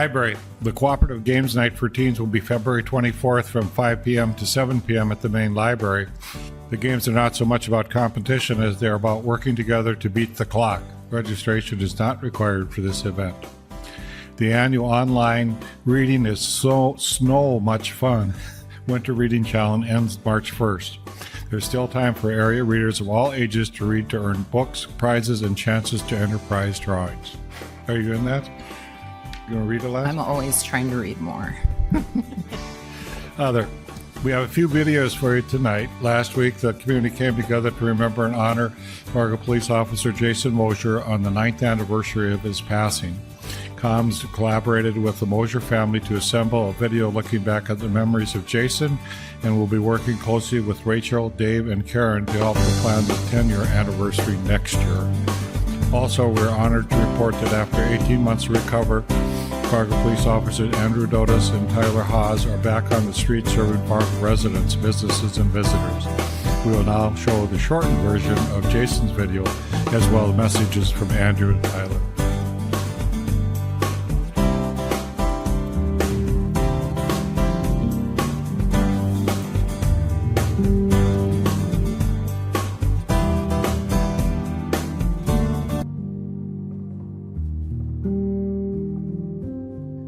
Library. The Cooperative Games Night for Teens will be February 24th from 5 p.m. to 7 p.m. at the main library. The games are not so much about competition as they're about working together to beat the clock. Registration is not required for this event. The annual online reading is so much fun. Winter Reading Challenge ends March 1st. There's still time for area readers of all ages to read to earn books, prizes, and chances to enter prize drawings. Are you in that? You want to read a lot? I'm always trying to read more. We have a few videos for you tonight. Last week, the community came together to remember and honor Fargo Police Officer Jason Mosier on the 9th anniversary of his passing. Comms collaborated with the Mosier family to assemble a video looking back at the memories of Jason, and will be working closely with Rachel, Dave, and Karen to help to plan the 10-year anniversary next year. Also, we're honored to report that after 18 months to recover, Fargo Police Officers Andrew Dodas and Tyler Haas are back on the street serving Fargo residents, businesses, and visitors. We will now show the shortened version of Jason's video, as well as messages from Andrew and Tyler.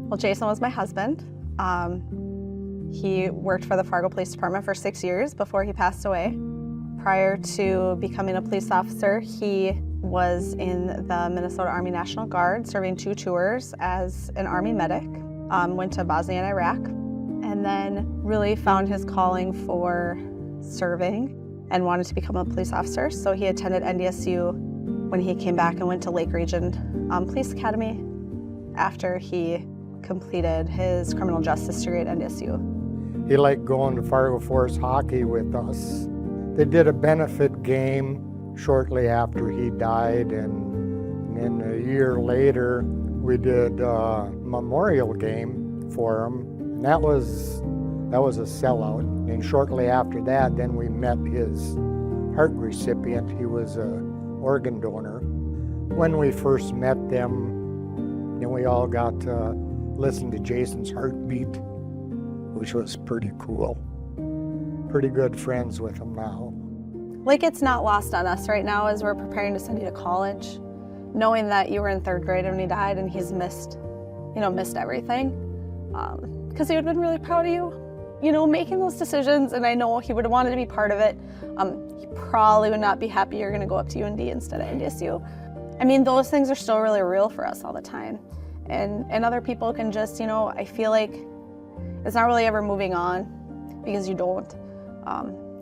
Well, Jason was my husband. He worked for the Fargo Police Department for 6 years before he passed away. Prior to becoming a police officer, he was in the Minnesota Army National Guard, serving 2 tours as an Army medic. Went to Bosnia and Iraq, and then really found his calling for serving and wanted to become a police officer. So he attended NDSU when he came back and went to Lake Region Police Academy after he completed his criminal justice degree at NDSU. He liked going to Fargo Force hockey with us. They did a benefit game shortly after he died, and then a year later we did a memorial game for him, and that was a sellout. And shortly after that, then we met his heart recipient. He was an organ donor. When we first met them, then we all got to listen to Jason's heartbeat, which was pretty cool. Pretty good friends with him now. Like, it's not lost on us right now as we're preparing to send you to college, knowing that you were in 3rd grade when he died and he's missed everything. Because he would have been really proud of you, making those decisions, and I know he would have wanted to be part of it. He probably would not be happy you're gonna go up to UND instead of NDSU. I mean, those things are still really real for us all the time. And other people can just, I feel like it's not really ever moving on, because you don't.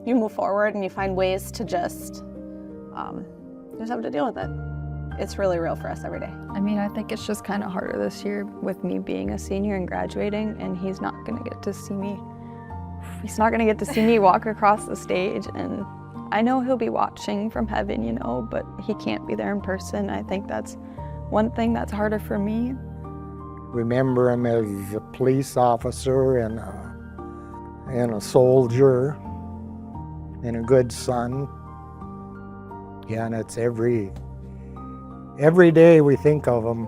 You move forward and you find ways to just have to deal with it. It's really real for us every day. I mean, I think it's just kind of harder this year with me being a senior and graduating, and he's not gonna get to see me. He's not gonna get to see me walk across the stage, and I know he'll be watching from heaven, but he can't be there in person. I think that's one thing that's harder for me. Remember him as a police officer and a soldier and a good son. Yeah, and it's every day we think of him.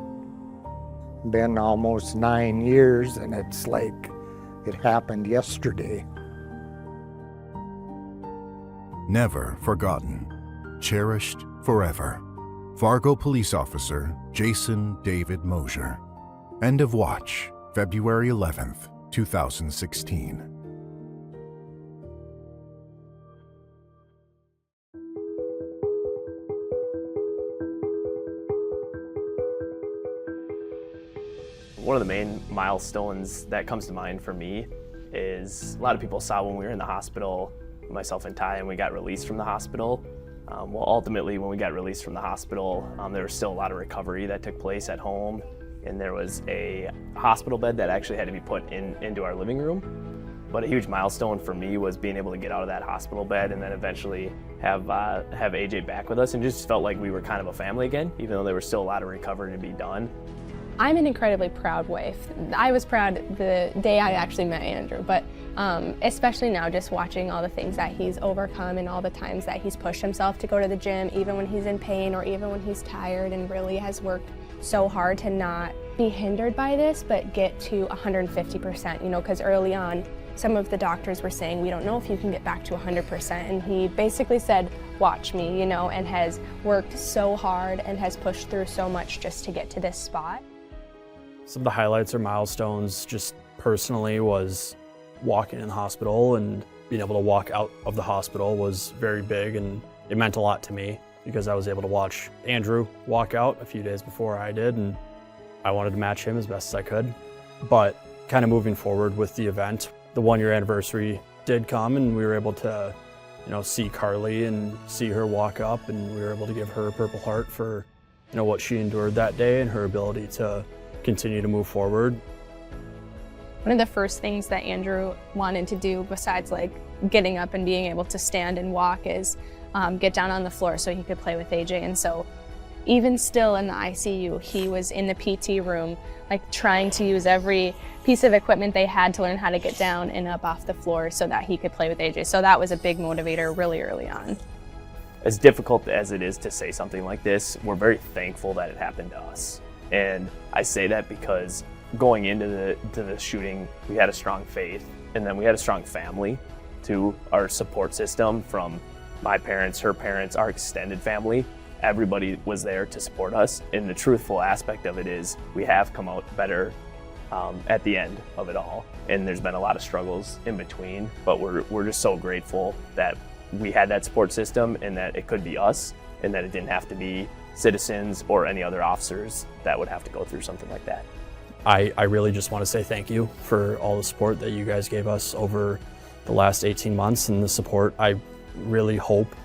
Been almost 9 years, and it's like it happened yesterday. Never forgotten, cherished forever. Fargo Police Officer Jason David Mosier. End of watch, February 11th, 2016. One of the main milestones that comes to mind for me is a lot of people saw when we were in the hospital, myself and Ty, and we got released from the hospital. Well, ultimately, when we got released from the hospital, there was still a lot of recovery that took place at home, and there was a hospital bed that actually had to be put into our living room. But a huge milestone for me was being able to get out of that hospital bed and then eventually have AJ back with us, and just felt like we were kind of a family again, even though there was still a lot of recovery to be done. I'm an incredibly proud wife. I was proud the day I actually met Andrew, but especially now, just watching all the things that he's overcome and all the times that he's pushed himself to go to the gym, even when he's in pain or even when he's tired, and really has worked so hard to not be hindered by this, but get to 150%, you know, because early on, some of the doctors were saying, we don't know if you can get back to 100%. And he basically said, watch me, you know, and has worked so hard and has pushed through so much just to get to this spot. Some of the highlights or milestones just personally was walking in the hospital, and being able to walk out of the hospital was very big, and it meant a lot to me because I was able to watch Andrew walk out a few days before I did, and I wanted to match him as best as I could. But kind of moving forward with the event, the 1-year anniversary did come, and we were able to, you know, see Carly and see her walk up, and we were able to give her a Purple Heart for, you know, what she endured that day and her ability to continue to move forward. One of the first things that Andrew wanted to do, besides like getting up and being able to stand and walk, is get down on the floor so he could play with AJ. And so even still in the ICU, he was in the PT room, like trying to use every piece of equipment they had to learn how to get down and up off the floor so that he could play with AJ. So that was a big motivator really early on. As difficult as it is to say something like this, we're very thankful that it happened to us. And I say that because going into the shooting, we had a strong faith, and then we had a strong family to our support system from my parents, her parents, our extended family. Everybody was there to support us. And the truthful aspect of it is we have come out better at the end of it all. And there's been a lot of struggles in between, but we're just so grateful that we had that support system and that it could be us and that it didn't have to be citizens or any other officers that would have to go through something like that. I really just want to say thank you for all the support that you guys gave us over the last 18 months and the support I really hope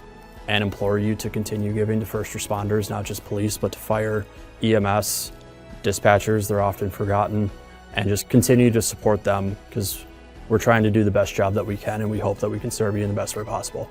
and implore you to continue giving to first responders, not just police, but to fire, EMS, dispatchers. They're often forgotten, and just continue to support them because we're trying to do the best job that we can, and we hope that we can serve you in the best way possible.